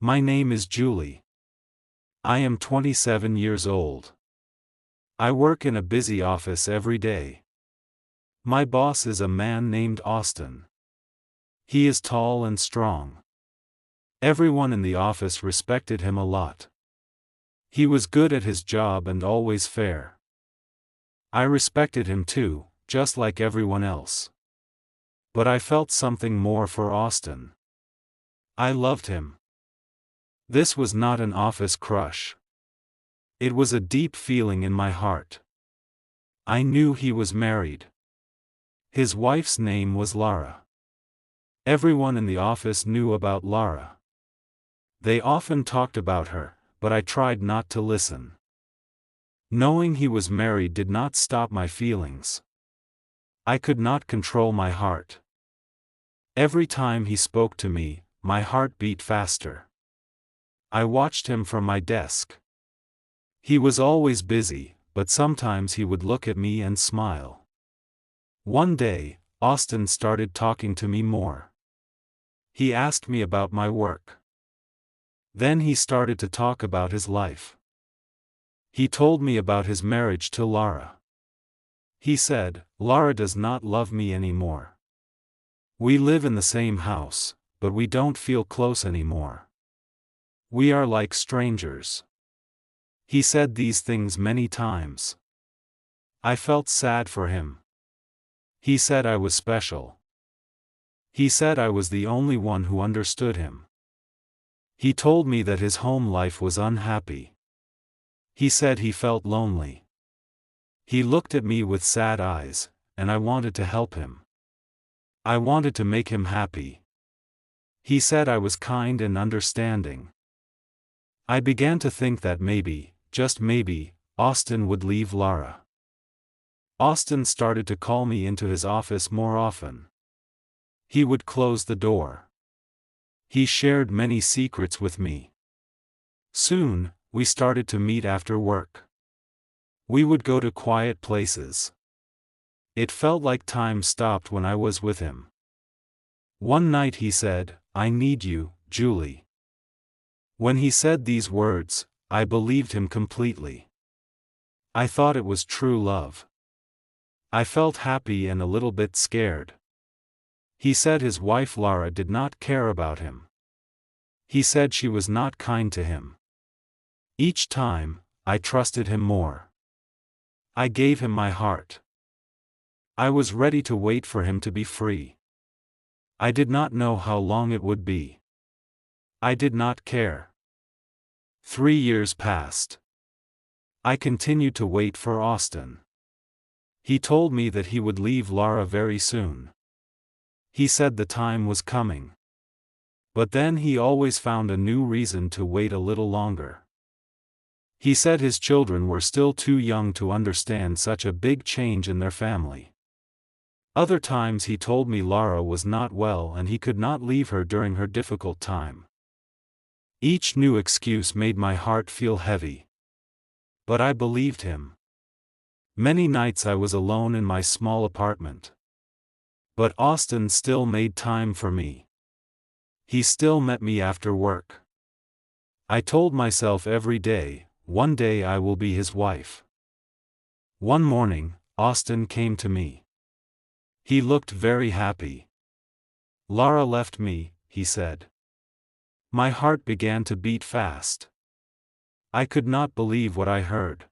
My name is Julie. I am 27 years old. I work in a busy office every day. My boss is a man named Austin. He is tall and strong. Everyone in the office respected him a lot. He was good at his job and always fair. I respected him too, just like everyone else. But I felt something more for Austin. I loved him. This was not an office crush. It was a deep feeling in my heart. I knew he was married. His wife's name was Lara. Everyone in the office knew about Lara. They often talked about her, but I tried not to listen. Knowing he was married did not stop my feelings. I could not control my heart. Every time he spoke to me, my heart beat faster. I watched him from my desk. He was always busy, but sometimes he would look at me and smile. One day, Austin started talking to me more. He asked me about my work. Then he started to talk about his life. He told me about his marriage to Lara. He said, "Lara does not love me anymore. We live in the same house, but we don't feel close anymore. We are like strangers." He said these things many times. I felt sad for him. He said I was special. He said I was the only one who understood him. He told me that his home life was unhappy. He said he felt lonely. He looked at me with sad eyes, and I wanted to help him. I wanted to make him happy. He said I was kind and understanding. I began to think that maybe, just maybe, Austin would leave Lara. Austin started to call me into his office more often. He would close the door. He shared many secrets with me. Soon, we started to meet after work. We would go to quiet places. It felt like time stopped when I was with him. One night he said, "I need you, Julie." When he said these words, I believed him completely. I thought it was true love. I felt happy and a little bit scared. He said his wife Lara did not care about him. He said she was not kind to him. Each time, I trusted him more. I gave him my heart. I was ready to wait for him to be free. I did not know how long it would be. I did not care. 3 years passed. I continued to wait for Austin. He told me that he would leave Lara very soon. He said the time was coming. But then he always found a new reason to wait a little longer. He said his children were still too young to understand such a big change in their family. Other times he told me Lara was not well and he could not leave her during her difficult time. Each new excuse made my heart feel heavy. But I believed him. Many nights I was alone in my small apartment. But Austin still made time for me. He still met me after work. I told myself every day, one day I will be his wife. One morning, Austin came to me. He looked very happy. "Lara left me," he said. My heart began to beat fast. I could not believe what I heard.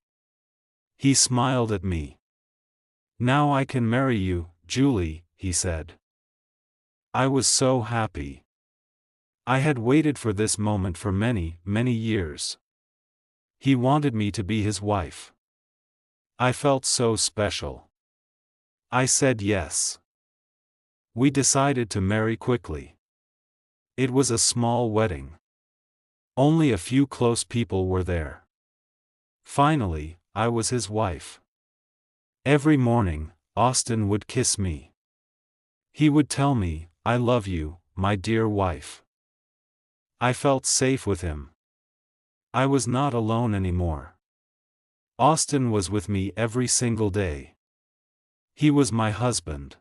He smiled at me. "Now I can marry you, Julie," he said. I was so happy. I had waited for this moment for many, many years. He wanted me to be his wife. I felt so special. I said yes. We decided to marry quickly. It was a small wedding. Only a few close people were there. Finally, I was his wife. Every morning, Austin would kiss me. He would tell me, "I love you, my dear wife." I felt safe with him. I was not alone anymore. Austin was with me every single day. He was my husband.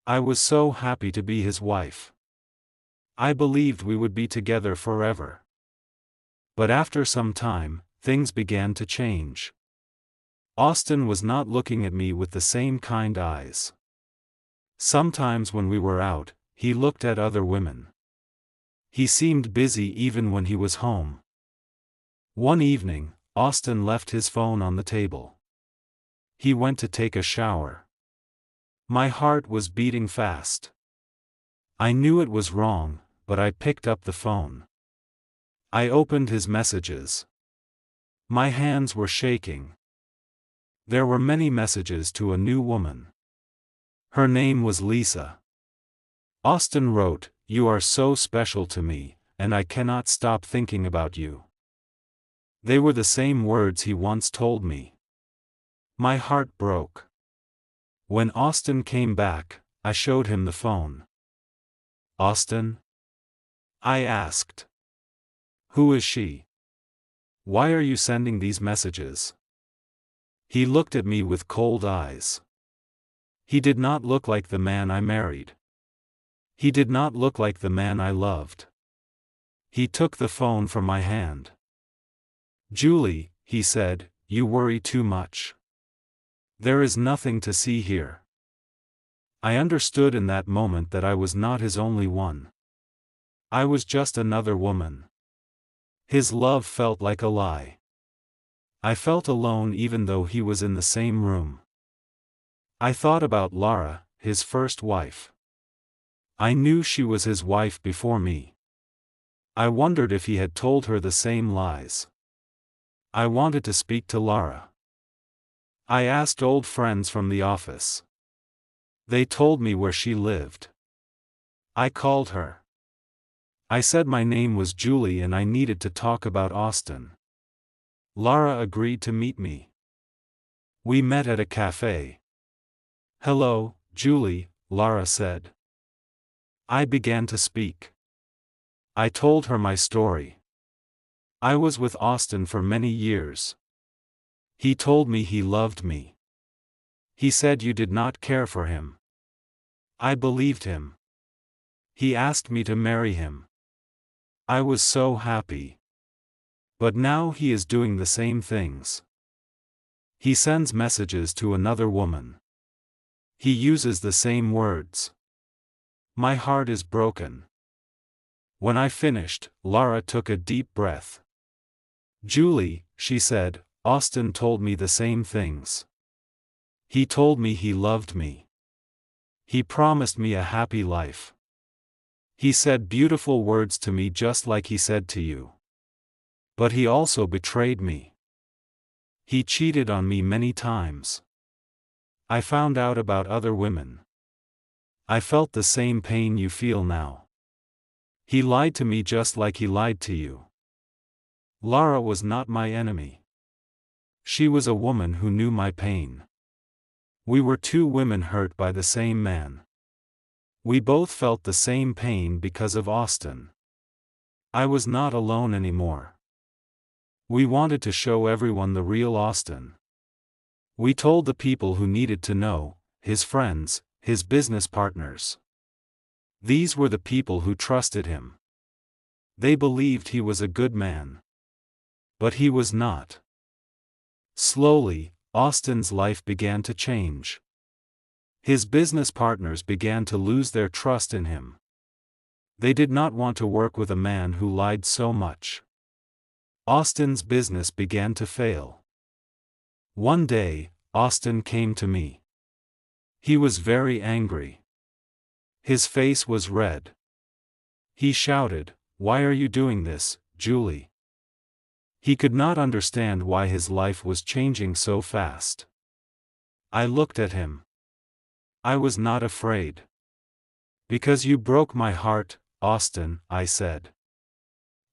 I was so happy to be his wife. I believed we would be together forever. But after some time, things began to change. Austin was not looking at me with the same kind eyes. Sometimes when we were out, he looked at other women. He seemed busy even when he was home. One evening, Austin left his phone on the table. He went to take a shower. My heart was beating fast. I knew it was wrong, but I picked up the phone. I opened his messages. My hands were shaking. There were many messages to a new woman. Her name was Lisa. Austin wrote, "You are so special to me, and I cannot stop thinking about you." They were the same words he once told me. My heart broke. When Austin came back, I showed him the phone. "Austin?" I asked. "Who is she? Why are you sending these messages?" He looked at me with cold eyes. He did not look like the man I married. He did not look like the man I loved. He took the phone from my hand. "Julie," he said, "you worry too much. There is nothing to see here." I understood in that moment that I was not his only one. I was just another woman. His love felt like a lie. I felt alone even though he was in the same room. I thought about Lara, his first wife. I knew she was his wife before me. I wondered if he had told her the same lies. I wanted to speak to Lara. I asked old friends from the office. They told me where she lived. I called her. I said my name was Julie and I needed to talk about Austin. Lara agreed to meet me. We met at a cafe. "Hello, Julie," Lara said. I began to speak. I told her my story. I was with Austin for many years. He told me he loved me. He said you did not care for him. I believed him. He asked me to marry him. I was so happy. But now he is doing the same things. He sends messages to another woman. He uses the same words. My heart is broken. When I finished, Lara took a deep breath. "Julie," she said, "Austin told me the same things. He told me he loved me. He promised me a happy life. He said beautiful words to me just like he said to you. But he also betrayed me. He cheated on me many times. I found out about other women. I felt the same pain you feel now. He lied to me just like he lied to you." Lara was not my enemy. She was a woman who knew my pain. We were two women hurt by the same man. We both felt the same pain because of Austin. I was not alone anymore. We wanted to show everyone the real Austin. We told the people who needed to know, his friends, his business partners. These were the people who trusted him. They believed he was a good man. But he was not. Slowly, Austin's life began to change. His business partners began to lose their trust in him. They did not want to work with a man who lied so much. Austin's business began to fail. One day, Austin came to me. He was very angry. His face was red. He shouted, "Why are you doing this, Julie?" He could not understand why his life was changing so fast. I looked at him. I was not afraid. "Because you broke my heart, Austin," I said.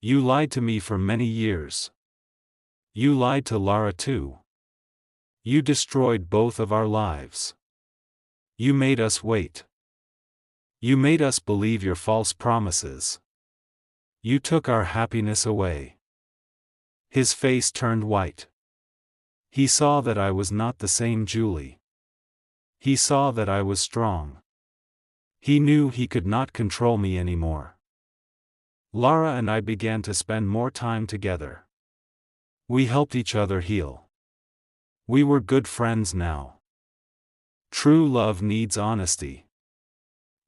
"You lied to me for many years. You lied to Lara too. You destroyed both of our lives. You made us wait. You made us believe your false promises. You took our happiness away." His face turned white. He saw that I was not the same Julie. He saw that I was strong. He knew he could not control me anymore. Lara and I began to spend more time together. We helped each other heal. We were good friends now. True love needs honesty.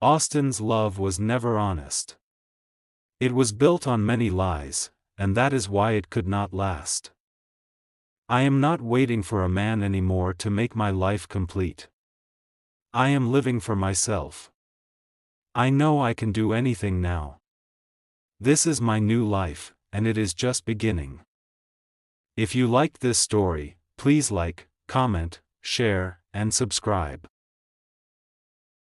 Austin's love was never honest. It was built on many lies, and that is why it could not last. I am not waiting for a man anymore to make my life complete. I am living for myself. I know I can do anything now. This is my new life, and it is just beginning. If you liked this story, please like, comment, share, and subscribe.